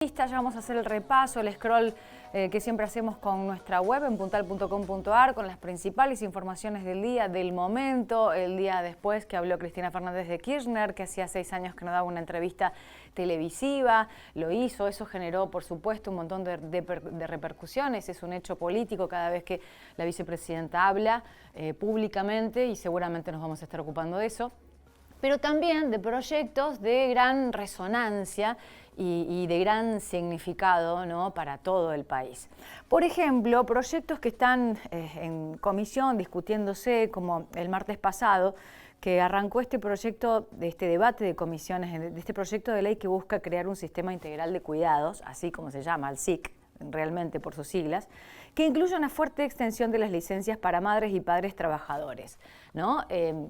Ya vamos a hacer el repaso, el scroll que siempre hacemos con nuestra web en puntal.com.ar con las principales informaciones del día, del momento, el día después que habló Cristina Fernández de Kirchner, que hacía 6 años que no daba una entrevista televisiva, lo hizo, eso generó por supuesto un montón de repercusiones, es un hecho político cada vez que la vicepresidenta habla públicamente y seguramente nos vamos a estar ocupando de eso, pero también de proyectos de gran resonancia y de gran significado, ¿no?, para todo el país. Por ejemplo, proyectos que están en comisión discutiéndose, como el martes pasado, que arrancó este proyecto, de este debate de comisiones, de este proyecto de ley que busca crear un sistema integral de cuidados, así como se llama, el SIC, realmente por sus siglas, que incluye una fuerte extensión de las licencias para madres y padres trabajadores, ¿no?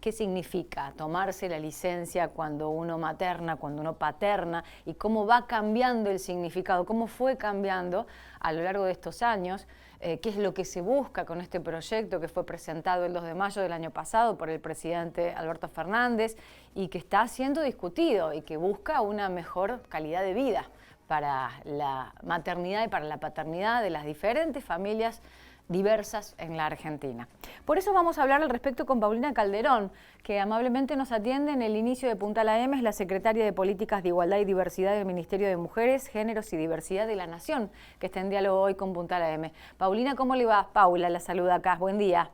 ¿Qué significa tomarse la licencia cuando uno materna, cuando uno paterna, y cómo va cambiando el significado, cómo fue cambiando a lo largo de estos años? ¿Qué es lo que se busca con este proyecto que fue presentado el 2 de mayo del año pasado por el presidente Alberto Fernández y que está siendo discutido y que busca una mejor calidad de vida para la maternidad y para la paternidad de las diferentes familias diversas en la Argentina? Por eso vamos a hablar al respecto con Paulina Calderón, que amablemente nos atiende en el inicio de Puntal AM, es la secretaria de Políticas de Igualdad y Diversidad del Ministerio de Mujeres, Géneros y Diversidad de la Nación, que está en diálogo hoy con Puntal AM. Paulina, ¿cómo le va? Paula la saluda acá, buen día.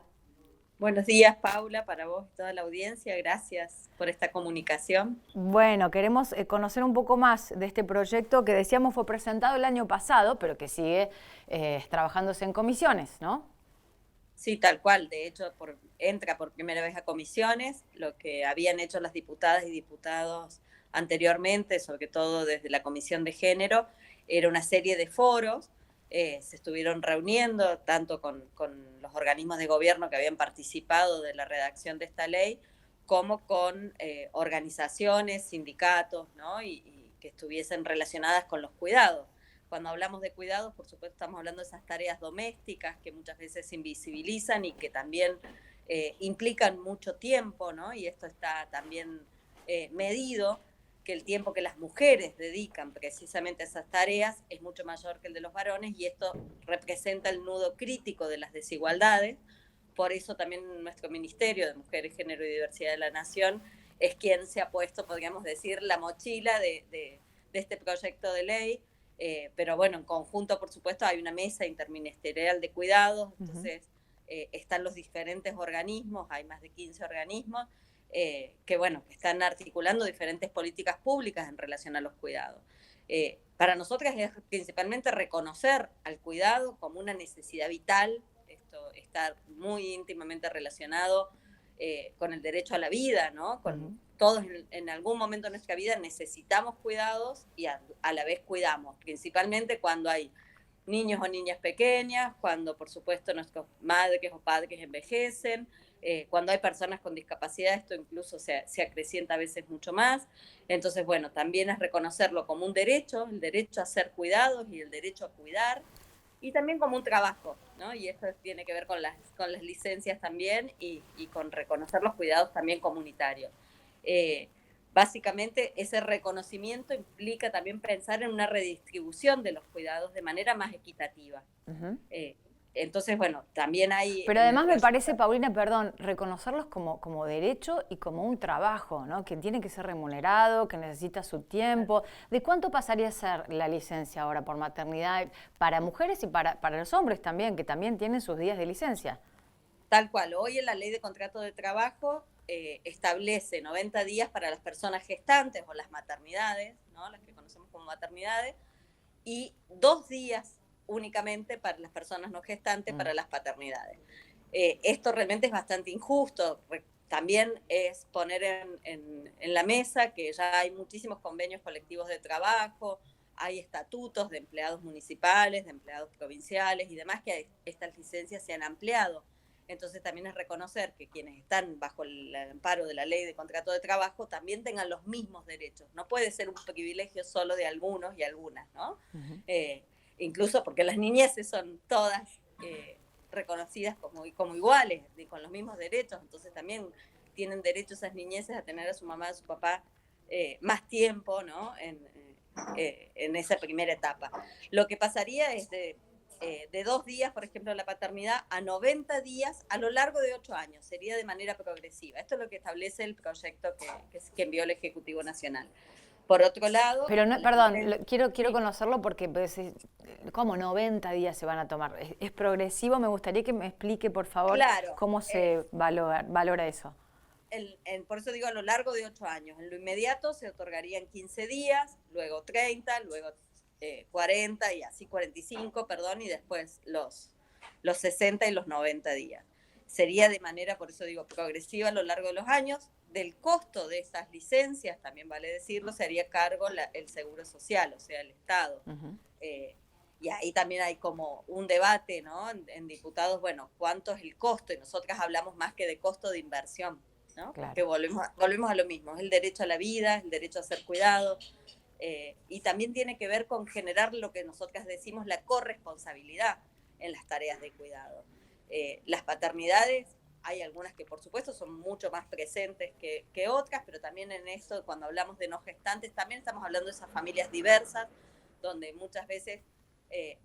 Buenos días, Paula, para vos y toda la audiencia. Gracias por esta comunicación. Bueno, queremos conocer un poco más de este proyecto que decíamos fue presentado el año pasado, pero que sigue trabajándose en comisiones, ¿no? Sí, tal cual. De hecho, entra por primera vez a comisiones, lo que habían hecho las diputadas y diputados anteriormente, sobre todo desde la Comisión de Género, era una serie de foros. Se estuvieron reuniendo tanto con los organismos de gobierno que habían participado de la redacción de esta ley, como con organizaciones, sindicatos, ¿no? y que estuviesen relacionadas con los cuidados. Cuando hablamos de cuidados, por supuesto, estamos hablando de esas tareas domésticas que muchas veces se invisibilizan y que también implican mucho tiempo, ¿no? Y esto está también medido, que el tiempo que las mujeres dedican precisamente a esas tareas es mucho mayor que el de los varones, y esto representa el nudo crítico de las desigualdades. Por eso también nuestro Ministerio de Mujeres, Género y Diversidad de la Nación es quien se ha puesto, podríamos decir, la mochila de este proyecto de ley. Pero bueno, en conjunto, por supuesto, hay una mesa interministerial de cuidados, entonces están los diferentes organismos, hay más de 15 organismos, que bueno, que están articulando diferentes políticas públicas en relación a los cuidados. Para nosotras es principalmente reconocer al cuidado como una necesidad vital. Esto está muy íntimamente relacionado con el derecho a la vida, ¿no? Todos en algún momento de nuestra vida necesitamos cuidados y a la vez cuidamos, principalmente cuando hay niños o niñas pequeñas, cuando por supuesto nuestros madres o padres envejecen, cuando hay personas con discapacidad, esto incluso se acrecienta a veces mucho más. Entonces, bueno, también es reconocerlo como un derecho, el derecho a ser cuidados y el derecho a cuidar, y también como un trabajo, ¿no? Y esto tiene que ver con las licencias también y con reconocer los cuidados también comunitarios. Básicamente ese reconocimiento implica también pensar en una redistribución de los cuidados de manera más equitativa. Entonces, bueno, también hay... Pero además me parece, Paulina, perdón, reconocerlos como derecho y como un trabajo, ¿no? Que tiene que ser remunerado, que necesita su tiempo. ¿De cuánto pasaría a ser la licencia ahora por maternidad para mujeres y para los hombres también, que también tienen sus días de licencia? Tal cual, hoy en la ley de contrato de trabajo establece 90 días para las personas gestantes o las maternidades, ¿no? Las que conocemos como maternidades, y 2 días únicamente para las personas no gestantes, para las paternidades. Esto realmente es bastante injusto. También es poner en la mesa que ya hay muchísimos convenios colectivos de trabajo, hay estatutos de empleados municipales, de empleados provinciales y demás, que estas licencias se han ampliado. Entonces también es reconocer que quienes están bajo el amparo de la ley de contrato de trabajo también tengan los mismos derechos. No puede ser un privilegio solo de algunos y algunas, ¿no? Incluso porque las niñeces son todas reconocidas como iguales, con los mismos derechos. Entonces también tienen derecho esas niñeces a tener a su mamá, a su papá más tiempo, ¿no? en esa primera etapa. Lo que pasaría es de 2 días, por ejemplo, la paternidad, a 90 días a lo largo de 8 años. Sería de manera progresiva. Esto es lo que establece el proyecto que envió el Ejecutivo Nacional. Por otro lado... Pero, no, perdón, quiero sí. conocerlo porque, pues, ¿cómo 90 días se van a tomar? ¿Es progresivo? Me gustaría que me explique, por favor, Claro, cómo se valora eso. Por eso digo a lo largo de 8 años. En lo inmediato se otorgarían 15 días, luego 30, luego 40 y así 45, perdón, y después los 60 y los 90 días. Sería de manera, por eso digo, progresiva a lo largo de los años. Del costo de estas licencias, también vale decirlo, se haría cargo el Seguro Social, o sea, el Estado. Uh-huh. Y ahí también hay como un debate, ¿no? En diputados, bueno, ¿cuánto es el costo? Y nosotras hablamos más que de costo de inversión, ¿no? Claro. Que volvemos a lo mismo, es el derecho a la vida, es el derecho a ser cuidado, y también tiene que ver con generar lo que nosotras decimos la corresponsabilidad en las tareas de cuidado. Las paternidades, hay algunas que por supuesto son mucho más presentes que otras, pero también en esto, cuando hablamos de no gestantes, también estamos hablando de esas familias diversas, donde muchas veces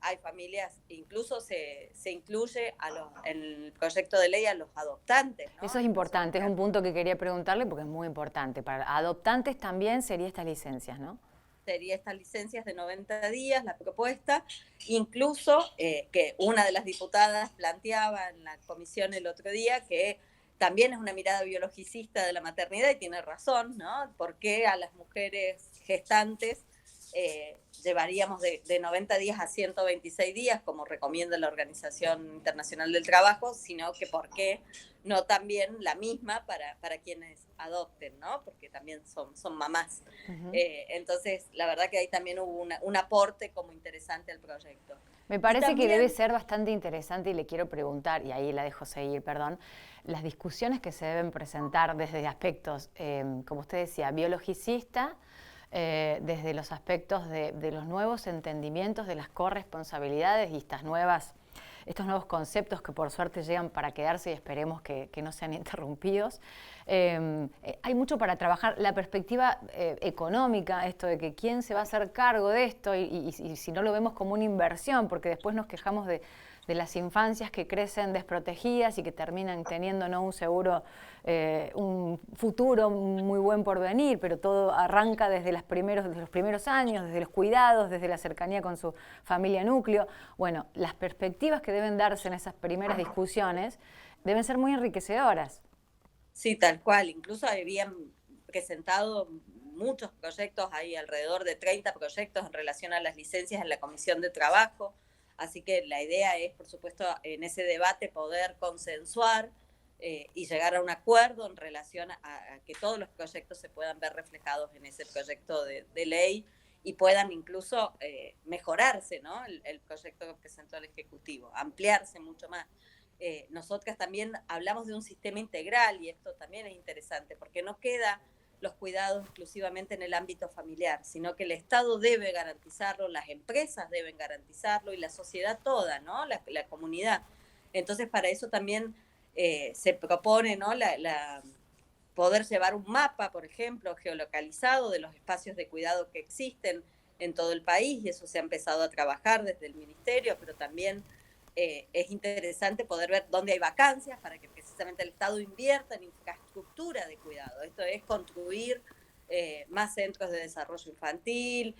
hay familias, incluso se incluye en el proyecto de ley a los adoptantes, ¿no? Eso es importante, es un punto que quería preguntarle porque es muy importante. Para adoptantes también sería estas licencias, ¿no? Sería estas licencias de 90 días, la propuesta, incluso que una de las diputadas planteaba en la comisión el otro día que también es una mirada biologicista de la maternidad y tiene razón, ¿no? ¿Por qué a las mujeres gestantes llevaríamos de 90 días a 126 días, como recomienda la Organización Internacional del Trabajo, sino que por qué no también la misma para quienes adopten, ¿no? Porque también son mamás. Uh-huh. Entonces, la verdad que ahí también hubo un aporte como interesante al proyecto. Me parece también, que debe ser bastante interesante, y le quiero preguntar, y ahí la dejo seguir, perdón, las discusiones que se deben presentar desde aspectos, como usted decía, biologicista, desde los aspectos de los nuevos entendimientos de las corresponsabilidades y estos nuevos conceptos que por suerte llegan para quedarse y esperemos que no sean interrumpidos. Hay mucho para trabajar. La perspectiva económica, esto de que quién se va a hacer cargo de esto y si no lo vemos como una inversión, porque después nos quejamos de las infancias que crecen desprotegidas y que terminan teniendo no un seguro, un futuro muy buen porvenir, pero todo arranca desde los primeros años, desde los cuidados, desde la cercanía con su familia núcleo. Bueno, las perspectivas que deben darse en esas primeras discusiones deben ser muy enriquecedoras. Sí, tal cual. Incluso habían presentado muchos proyectos, hay alrededor de 30 proyectos en relación a las licencias en la Comisión de Trabajo. Así que la idea es, por supuesto, en ese debate poder consensuar y llegar a un acuerdo en relación a que todos los proyectos se puedan ver reflejados en ese proyecto de ley y puedan incluso mejorarse, ¿no? El proyecto que presentó el Ejecutivo, ampliarse mucho más. Nosotras también hablamos de un sistema integral y esto también es interesante porque no queda los cuidados exclusivamente en el ámbito familiar, sino que el Estado debe garantizarlo, las empresas deben garantizarlo y la sociedad toda, ¿no? La comunidad. Entonces, para eso también se propone, ¿no? Poder llevar un mapa, por ejemplo, geolocalizado de los espacios de cuidado que existen en todo el país, y eso se ha empezado a trabajar desde el Ministerio, pero también es interesante poder ver dónde hay vacancias para que precisamente el Estado invierta en infraestructura de cuidado. Esto es construir más centros de desarrollo infantil,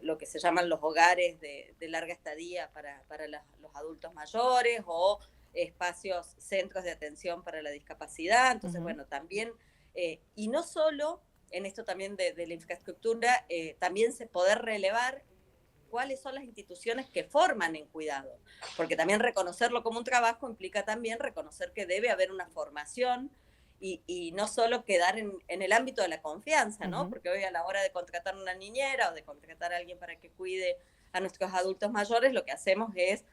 lo que se llaman los hogares de larga estadía para los adultos mayores o espacios, centros de atención para la discapacidad. Entonces, uh-huh. Bueno, también, y no solo en esto también de la infraestructura, también se poder relevar cuáles son las instituciones que forman en cuidado, porque también reconocerlo como un trabajo implica también reconocer que debe haber una formación y no solo quedar en el ámbito de la confianza, ¿no? Uh-huh. Porque hoy a la hora de contratar una niñera o de contratar a alguien para que cuide a nuestros adultos mayores, lo que hacemos es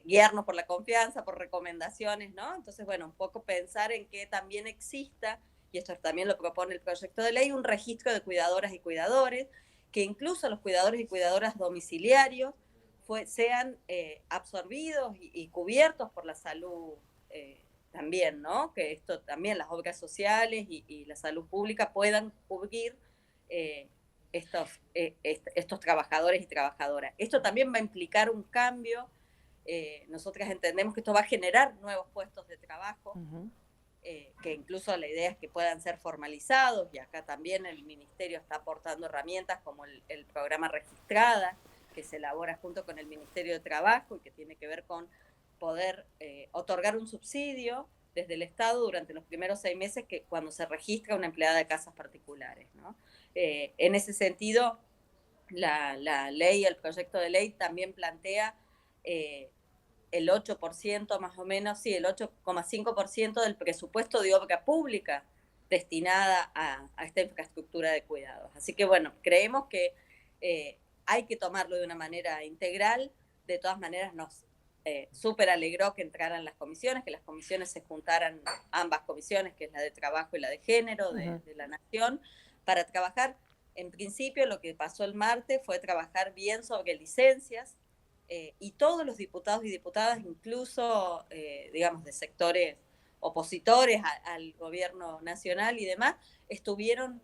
guiarnos por la confianza, por recomendaciones, ¿no? Entonces, bueno, un poco pensar en que también exista, y esto también lo propone el proyecto de ley, un registro de cuidadoras y cuidadores, que incluso los cuidadores y cuidadoras domiciliarios sean absorbidos y cubiertos por la salud también, ¿no? Que esto también, las obras sociales y la salud pública puedan cubrir estos trabajadores y trabajadoras. Esto también va a implicar un cambio. Nosotras entendemos que esto va a generar nuevos puestos de trabajo, que incluso la idea es que puedan ser formalizados, y acá también el Ministerio está aportando herramientas como el programa Registrada, que se elabora junto con el Ministerio de Trabajo y que tiene que ver con poder otorgar un subsidio desde el Estado durante los primeros 6 meses que cuando se registra una empleada de casas particulares, ¿no? En ese sentido, la ley, el proyecto de ley también plantea el 8% más o menos, sí, el 8,5% del presupuesto de obra pública destinada a esta infraestructura de cuidados. Así que bueno, creemos que hay que tomarlo de una manera integral. De todas maneras nos súper alegró que entraran las comisiones, que las comisiones se juntaran, ambas comisiones, que es la de trabajo y la de género de la Nación, para trabajar. En principio lo que pasó el martes fue trabajar bien sobre licencias, y todos los diputados y diputadas, incluso, digamos, de sectores opositores al gobierno nacional y demás, estuvieron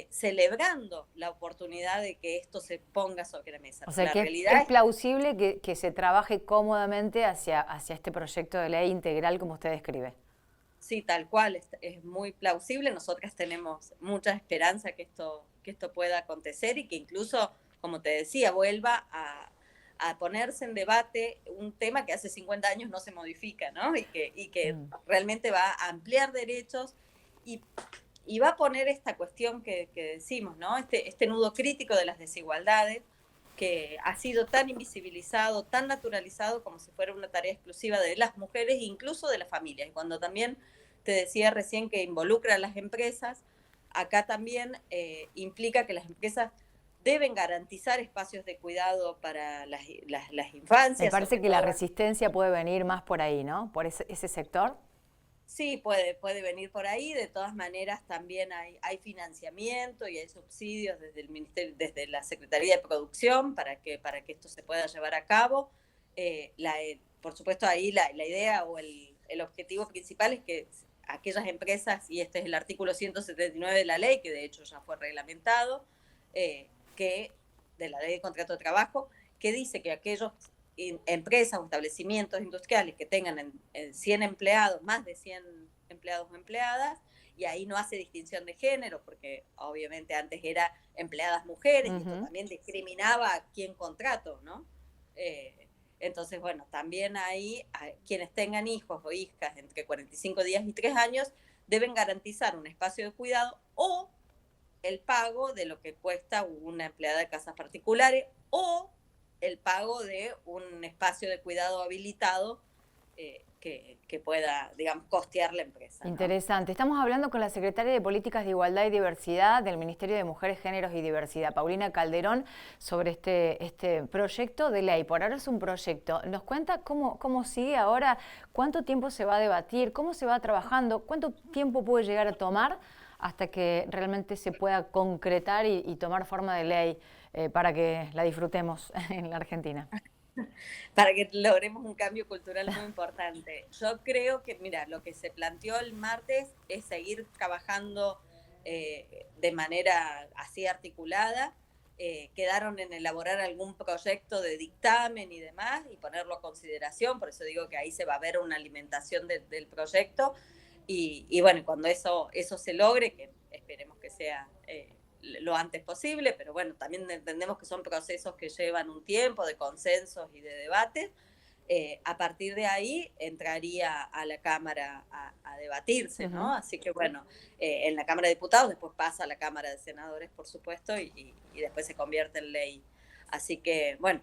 celebrando la oportunidad de que esto se ponga sobre la mesa. O sea, la que realidad es plausible que se trabaje cómodamente hacia este proyecto de ley integral como usted describe. Sí, tal cual, es muy plausible. Nosotras tenemos mucha esperanza que esto pueda acontecer y que incluso, como te decía, vuelva a ponerse en debate un tema que hace 50 años no se modifica, ¿no? Y que realmente va a ampliar derechos y va a poner esta cuestión que decimos, ¿no? Este nudo crítico de las desigualdades que ha sido tan invisibilizado, tan naturalizado como si fuera una tarea exclusiva de las mujeres e incluso de las familias. Y cuando también te decía recién que involucra a las empresas, acá también implica que las empresas deben garantizar espacios de cuidado para las infancias. Me parece que la resistencia puede venir más por ahí, ¿no? Por ese sector. Sí, puede venir por ahí. De todas maneras, también hay financiamiento y hay subsidios desde el Ministerio, desde la Secretaría de Producción para que esto se pueda llevar a cabo. Por supuesto, ahí la idea o el objetivo principal es que aquellas empresas, y este es el artículo 179 de la ley, que de hecho ya fue reglamentado, de la ley de contrato de trabajo, que dice que aquellos empresas o establecimientos industriales que tengan 100 empleados, más de 100 empleados o empleadas, y ahí no hace distinción de género, porque obviamente antes era empleadas mujeres, y esto también discriminaba a quién contrato, ¿no? Entonces, bueno, también ahí quienes tengan hijos o hijas entre 45 días y 3 años deben garantizar un espacio de cuidado o el pago de lo que cuesta una empleada de casas particulares o el pago de un espacio de cuidado habilitado que pueda, digamos, costear la empresa, ¿no? Interesante. Estamos hablando con la Secretaria de Políticas de Igualdad y Diversidad del Ministerio de Mujeres, Géneros y Diversidad, Paulina Calderón, sobre este proyecto de ley. Por ahora es un proyecto. ¿Nos cuenta cómo sigue ahora? ¿Cuánto tiempo se va a debatir? ¿Cómo se va trabajando? ¿Cuánto tiempo puede llegar a tomar hasta que realmente se pueda concretar y tomar forma de ley para que la disfrutemos en la Argentina? Para que logremos un cambio cultural muy importante. Yo creo que, mira, lo que se planteó el martes es seguir trabajando de manera así articulada. Quedaron en elaborar algún proyecto de dictamen y demás y ponerlo a consideración, por eso digo que ahí se va a ver una alimentación del proyecto y bueno, cuando eso se logre, que esperemos que sea lo antes posible, pero bueno, también entendemos que son procesos que llevan un tiempo de consensos y de debate. A partir de ahí entraría a la Cámara a debatirse, ¿no? Así que bueno, en la Cámara de Diputados, después pasa a la Cámara de Senadores, por supuesto, y después se convierte en ley. Así que bueno,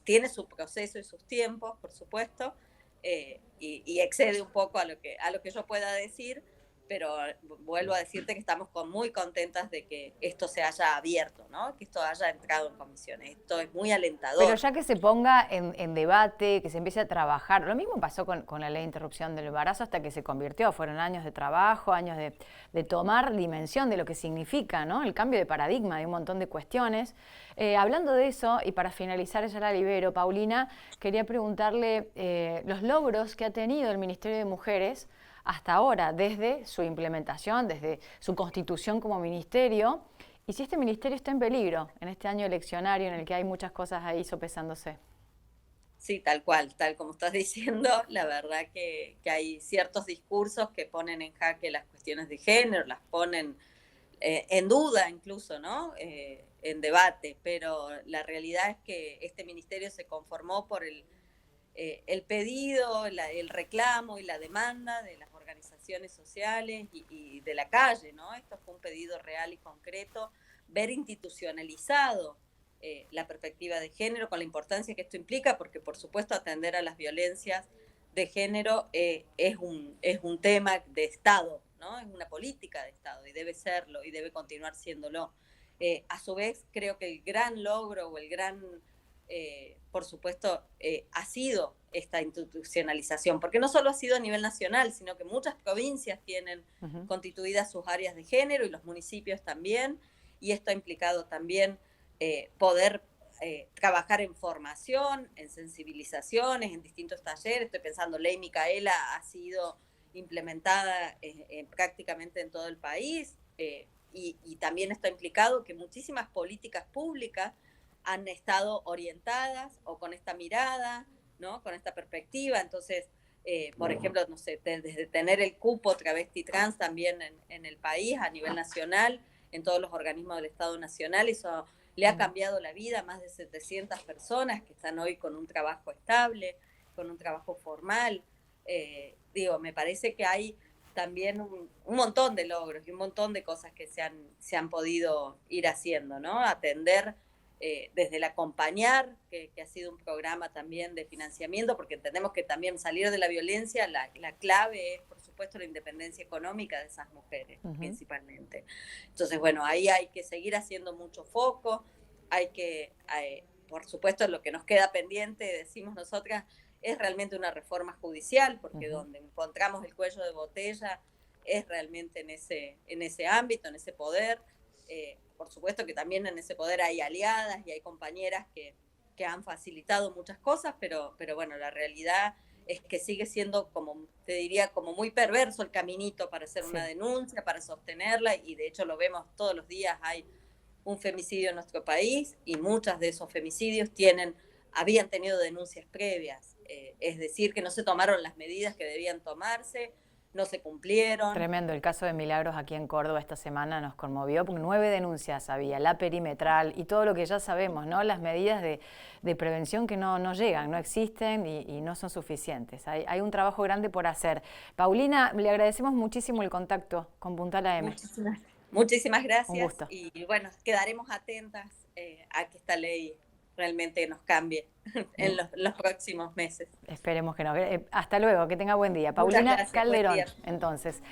tiene su proceso y sus tiempos, por supuesto, y excede un poco a lo que yo pueda decir, pero vuelvo a decirte que estamos muy contentas de que esto se haya abierto, ¿no? Que esto haya entrado en comisiones. Esto es muy alentador. Pero ya que se ponga en debate, que se empiece a trabajar, lo mismo pasó con la ley de interrupción del embarazo hasta que se convirtió, fueron años de trabajo, años de tomar dimensión de lo que significa, ¿no? El cambio de paradigma de un montón de cuestiones. Hablando de eso, y para finalizar ya la libero, Paulina, quería preguntarle los logros que ha tenido el Ministerio de Mujeres hasta ahora, desde su implementación, desde su constitución como ministerio, ¿Y si este ministerio está en peligro en este año eleccionario en el que hay muchas cosas ahí sopesándose? Sí, tal cual, tal como estás diciendo, la verdad que hay ciertos discursos que ponen en jaque las cuestiones de género, las ponen en duda incluso, ¿no? En debate, pero la realidad es que este ministerio se conformó por el pedido, el reclamo y la demanda de las organizaciones sociales y de la calle, ¿no? Esto fue un pedido real y concreto, ver institucionalizado la perspectiva de género con la importancia que esto implica, porque por supuesto atender a las violencias de género es un tema de Estado, ¿no? Es una política de Estado y debe serlo y debe continuar siéndolo. A su vez, creo que el gran logro o el gran por supuesto, ha sido esta institucionalización, porque no solo ha sido a nivel nacional, sino que muchas provincias tienen constituidas sus áreas de género y los municipios también, y esto ha implicado también poder trabajar en formación, en sensibilizaciones, en distintos talleres. Estoy pensando, Ley Micaela ha sido implementada prácticamente en todo el país, y también esto ha implicado que muchísimas políticas públicas han estado orientadas o con esta mirada, ¿no? Con esta perspectiva. Entonces, por ejemplo, no sé, desde tener el cupo travesti trans también en el país a nivel nacional, en todos los organismos del Estado Nacional, eso le ha cambiado la vida a más de 700 personas que están hoy con un trabajo estable, con un trabajo formal. Digo, me parece que hay también un montón de logros y un montón de cosas que se han podido ir haciendo, ¿no? Atender desde el acompañar, que ha sido un programa también de financiamiento, porque entendemos que también salir de la violencia, la clave es, por supuesto, la independencia económica de esas mujeres, principalmente. Entonces, bueno, ahí hay que seguir haciendo mucho foco, hay que, por supuesto, lo que nos queda pendiente, decimos nosotras, es realmente una reforma judicial, porque donde encontramos el cuello de botella es realmente en ese ámbito, en ese poder. Por supuesto que también en ese poder hay aliadas y hay compañeras que han facilitado muchas cosas, pero bueno, la realidad es que sigue siendo, como te diría, como muy perverso el caminito para hacer una denuncia, para sostenerla, y de hecho lo vemos todos los días, hay un femicidio en nuestro país y muchos de esos femicidios habían tenido denuncias previas, es decir, que no se tomaron las medidas que debían tomarse, no se cumplieron. Tremendo, el caso de Milagros aquí en Córdoba esta semana nos conmovió, porque 9 denuncias había, la perimetral y todo lo que ya sabemos, ¿no? Las medidas de prevención que no llegan, no existen y no son suficientes. Hay un trabajo grande por hacer. Paulina, le agradecemos muchísimo el contacto con Puntal AM. Muchísimas gracias. Un gusto. Y bueno, quedaremos atentas a que esta ley realmente nos cambie en los próximos meses. Esperemos que no. Hasta luego, que tenga buen día. Paulina Calderón, entonces.